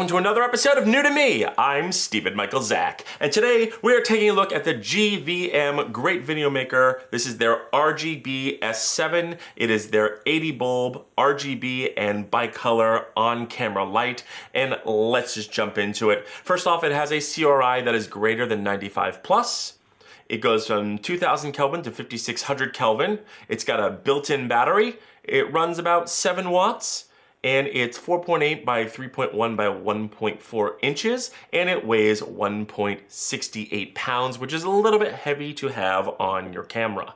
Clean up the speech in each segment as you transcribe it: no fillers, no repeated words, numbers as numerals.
welcome to another episode of New to Me. I'm Stephen Michael Zach, and today we are taking a look at the GVM Great Video Maker. This is their RGB S7. It is their 80 bulb RGB and bicolor on-camera light, and let's just jump into it. First off, it has a CRI that is greater than 95 plus. It goes from 2000 Kelvin to 5600 Kelvin. It's got a built-in battery. It runs about 7 watts. And it's 4.8 by 3.1 by 1.4 inches, and it weighs 1.68 pounds, which is a little bit heavy to have on your camera.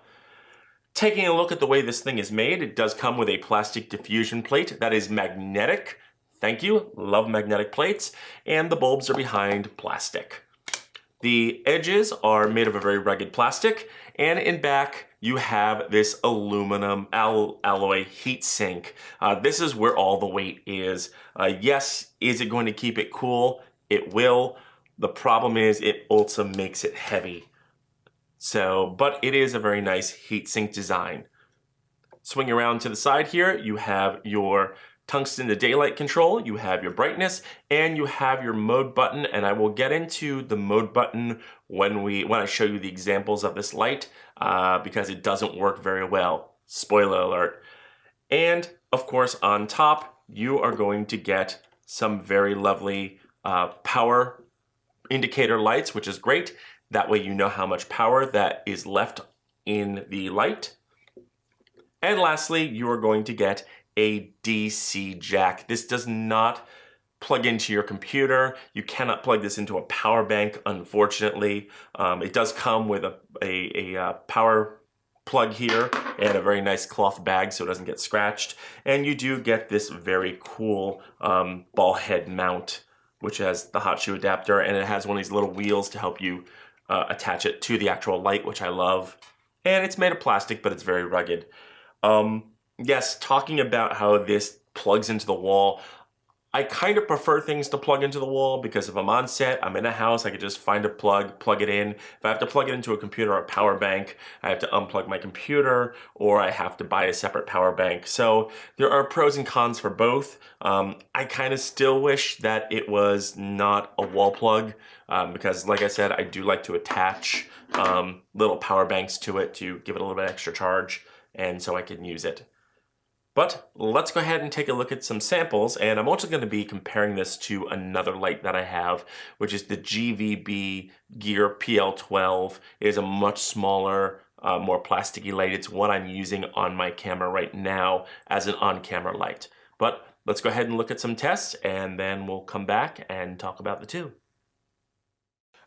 Taking a look at the way this thing is made, it does come with a plastic diffusion plate that is magnetic. Thank you, love magnetic plates. And the bulbs are behind plastic. The edges are made of a very rugged plastic, and in back, you have this aluminum alloy heat sink. This is where all the weight is. Yes, is it going to keep it cool? It will. The problem is it also makes it heavy. But it is a very nice heat sink design. Swing around to the side here, you have your tungsten to daylight control, you have your brightness, and you have your mode button, and I will get into the mode button when I show you the examples of this light, because it doesn't work very well. Spoiler alert. And of course, on top, you are going to get some very lovely power indicator lights, which is great. That way you know how much power that is left in the light. And lastly, you are going to get a DC jack. This does not plug into your computer. You cannot plug this into a power bank, unfortunately. It does come with a power plug here and a very nice cloth bag so it doesn't get scratched. And you do get this very cool ball head mount, which has the hot shoe adapter, and it has one of these little wheels to help you attach it to the actual light, which I love. And it's made of plastic, but it's very rugged. Yes, talking about how this plugs into the wall, I kind of prefer things to plug into the wall because if I'm on set, I'm in a house, I could just find a plug it in. If I have to plug it into a computer or a power bank, I have to unplug my computer or I have to buy a separate power bank. So there are pros and cons for both. I kind of still wish that it was not a wall plug because like I said, I do like to attach little power banks to it to give it a little bit extra charge and so I can use it. But let's go ahead and take a look at some samples, and I'm also going to be comparing this to another light that I have, which is the GVB Gear PL12. It is a much smaller, more plasticky light. It's what I'm using on my camera right now as an on-camera light. But let's go ahead and look at some tests, and then we'll come back and talk about the two.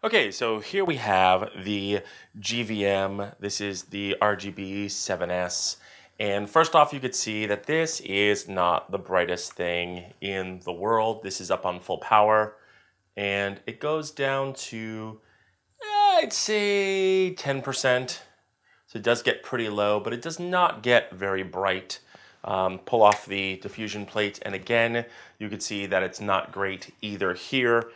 Okay, so here we have the GVM. This is the RGB 7S. And first off, you could see that this is not the brightest thing in the world. This is up on full power, and it goes down to, I'd say 10%. So it does get pretty low, but it does not get very bright. Pull off the diffusion plate, and again, you could see that it's not great either here.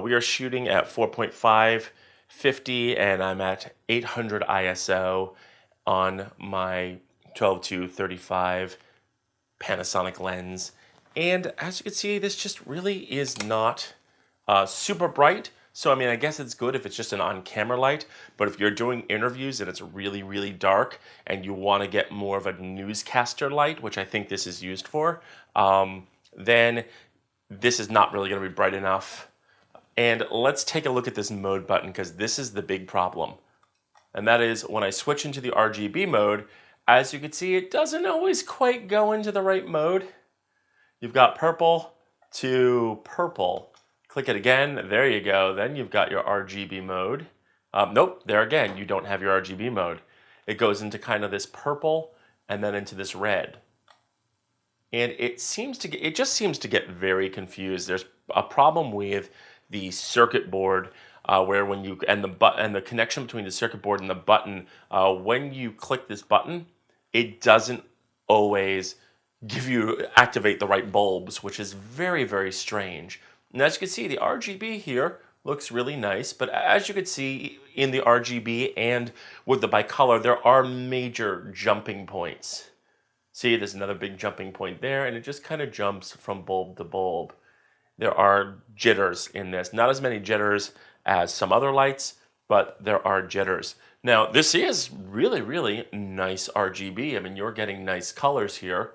We are shooting at 4.5, 50, and I'm at 800 ISO on my 12-35 Panasonic lens, and as you can see, this just really is not super bright. So I mean, I guess it's good if it's just an on-camera light, but if you're doing interviews and it's really, really dark and you want to get more of a newscaster light, which I think this is used for, then this is not really going to be bright enough. And let's take a look at this mode button, because this is the big problem, and that is when I switch into the RGB mode. As you can see, it doesn't always quite go into the right mode. You've got purple to purple. Click it again, there you go. Then you've got your RGB mode. Nope, there again, you don't have your RGB mode. It goes into kind of this purple and then into this red. And it just seems to get very confused. There's a problem with the circuit board where when you, and the connection between the circuit board and the button, when you click this button, it doesn't always activate the right bulbs, which is very, very strange. And as you can see, the RGB here looks really nice, but as you can see in the RGB and with the bicolor, there are major jumping points. See, there's another big jumping point there, and it just kind of jumps from bulb to bulb. there are jitters in this. Not as many jitters as some other lights, but there are jitters. Now, this is really, really nice RGB. I mean, you're getting nice colors here.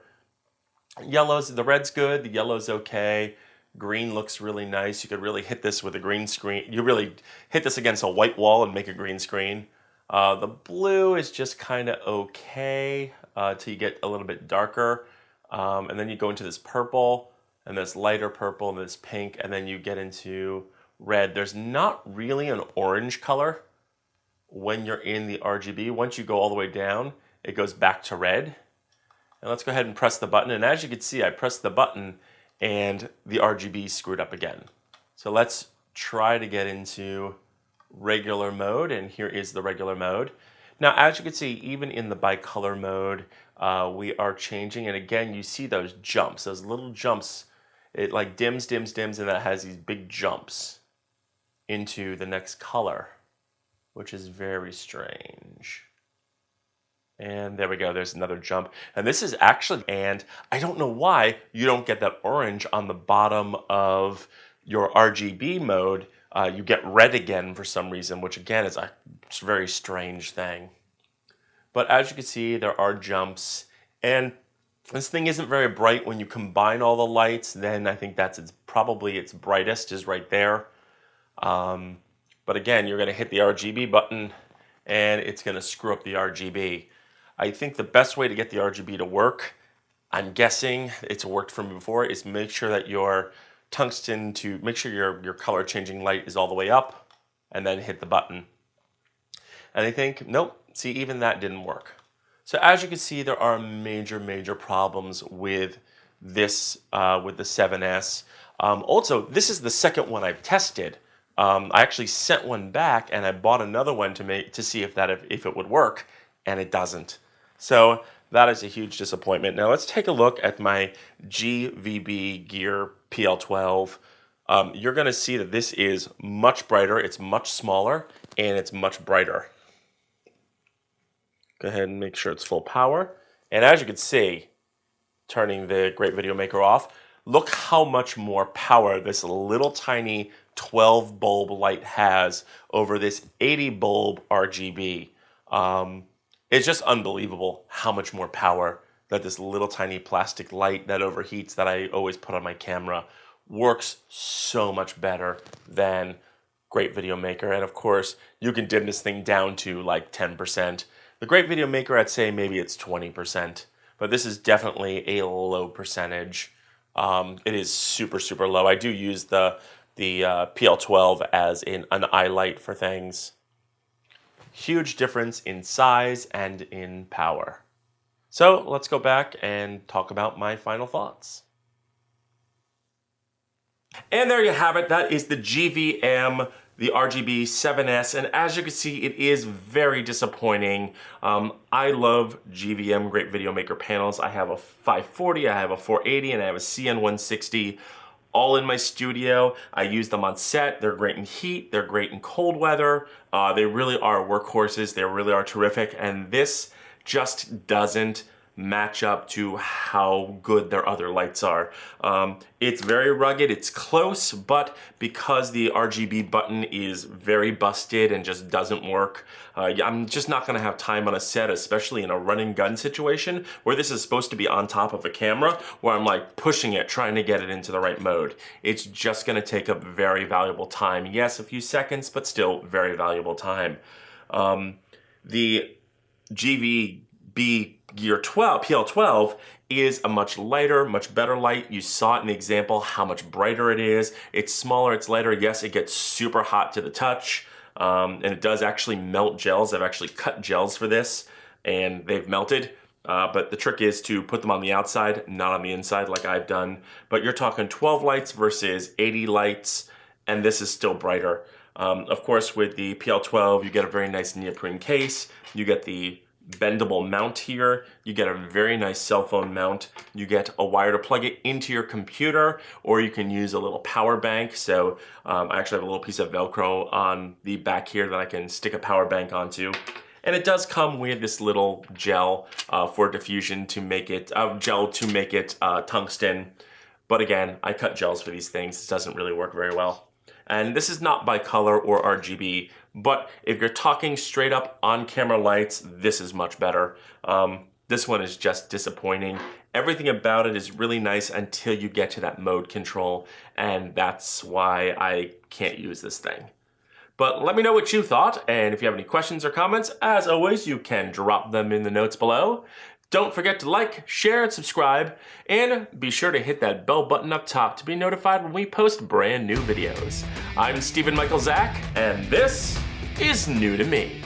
Yellows, the red's good, the yellow's okay. Green looks really nice. You could really hit this with a green screen. You really hit this against a white wall and make a green screen. The blue is just kind of okay till you get a little bit darker. And then you go into this purple and this lighter purple and this pink, and then you get into red. There's not really an orange color when you're in the RGB. Once you go all the way down, it goes back to red. And let's go ahead and press the button. And as you can see, I pressed the button and the RGB screwed up again. So let's try to get into regular mode, and here is the regular mode. Now, as you can see, even in the bicolor mode, we are changing, and again, you see those jumps, those little jumps. It like dims, dims, dims, and that has these big jumps into the next color, which is very strange. And there we go, there's another jump. And this is actually, and I don't know why you don't get that orange on the bottom of your RGB mode. You get red again for some reason, which again is a very strange thing. But as you can see, there are jumps, and this thing isn't very bright. When you combine all the lights, then I think that's probably its brightest is right there. But again, you're gonna hit the RGB button and it's gonna screw up the RGB. I think the best way to get the RGB to work, I'm guessing it's worked for me before, is make sure that your tungsten make sure your color changing light is all the way up, and then hit the button. And I think, nope, see, even that didn't work. So as you can see, there are major problems with this, with the 7S. Also, this is the second one I've tested. I actually sent one back and I bought another one to see if it would work, and it doesn't. So that is a huge disappointment. Now let's take a look at my GVB Gear PL12. You're gonna see that this is much brighter, it's much smaller, and it's much brighter. Go ahead and make sure it's full power. And as you can see, turning the Great Video Maker off, look how much more power this little tiny 12 bulb light has over this 80 bulb RGB. It's just unbelievable how much more power that this little tiny plastic light that overheats that I always put on my camera works so much better than Great Video Maker. And of course, you can dim this thing down to like 10%. The Great Video Maker, I'd say maybe it's 20%, but this is definitely a low percentage. It is super low. I do use the PL12 as an eye light for things. Huge difference in size and in power. So let's go back and talk about my final thoughts. And there you have it. That is the GVM, the RGB 7S, and as you can see, it is very disappointing. I love GVM Great Video Maker panels. I have a 540, I have a 480, and I have a CN160. All in my studio. I use them on set. They're great in heat. They're great in cold weather. They really are workhorses. They really are terrific. And this just doesn't match up to how good their other lights are. It's very rugged, it's close, but because the RGB button is very busted and just doesn't work, I'm just not gonna have time on a set, especially in a run and gun situation where this is supposed to be on top of a camera, where I'm like pushing it, trying to get it into the right mode. It's just gonna take up very valuable time. Yes, a few seconds, but still very valuable time. The GVB Gear PL12 is a much lighter, much better light. You saw it in the example how much brighter it is. It's smaller, it's lighter. Yes, it gets super hot to the touch, and it does actually melt gels. I've actually cut gels for this, and they've melted. But the trick is to put them on the outside, not on the inside like I've done. But you're talking 12 lights versus 80 lights, and this is still brighter. Of course, with the PL12, you get a very nice neoprene case. You get the bendable mount here. You get a very nice cell phone mount. You get a wire to plug it into your computer, or you can use a little power bank. So I actually have a little piece of Velcro on the back here that I can stick a power bank onto. And it does come with this little gel for diffusion to make it, tungsten. But again, I cut gels for these things. It doesn't really work very well. And this is not by color or RGB, but if you're talking straight up on camera lights, this is much better. This one is just disappointing. Everything about it is really nice until you get to that mode control, and that's why I can't use this thing. But let me know what you thought, and if you have any questions or comments, as always, you can drop them in the notes below. Don't forget to like, share, and subscribe, and be sure to hit that bell button up top to be notified when we post brand new videos. I'm Stephen Michael Zach, and this is New to Me.